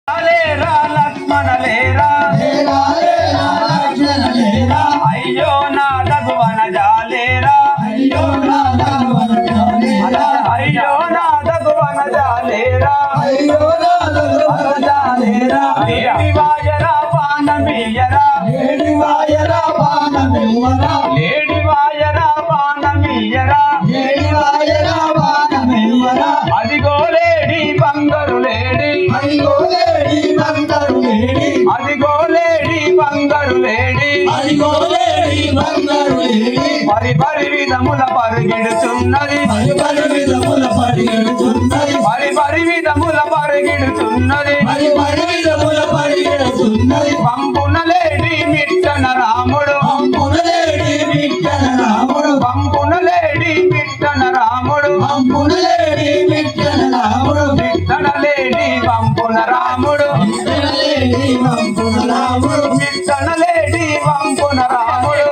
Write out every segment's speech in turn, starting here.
లేరా లక్ష్మణ లేరా అయ్యో నా దగువన జాలేరా అయ్యో నా దగువన జాలేరా లేడి వాయరా బాణమీయరా అదిగో లేడి బంగారు లేడి అదిగో లేడి బంగారు లేడి పరి విధముల పరిగెడుతున్నది పరి విధముల పరిగెడుతున్నది పంపున లేడి మిట్టన రాముడు పంపున లేడి మిట్టన రాముడు మిట్టన లేడి పంపున రాముడు మిట్టన లేడి పంపున రాముడు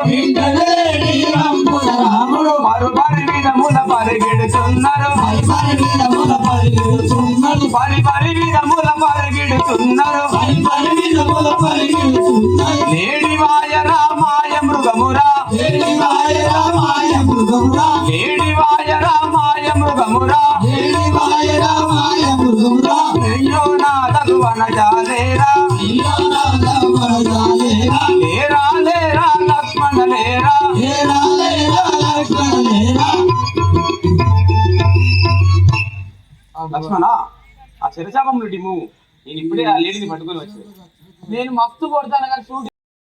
పరి విధముల పరిగెడుతున్నారు పరి విధముల పరిగెడుతున్నారు లేడి వాయరా మాయ మృగమురా లేడి వాయరా మాయ మృగమురా అయ్యో నా దగువన జాలేరా లేరా లేరా లక్ష్మణ లేరా లక్ష్మణ ఆ చిరచాపములు టిము నేను ఇప్పుడే ఆ లేడీని పట్టుకొని వచ్చాను. నేను మస్తు కొడతాను కానీ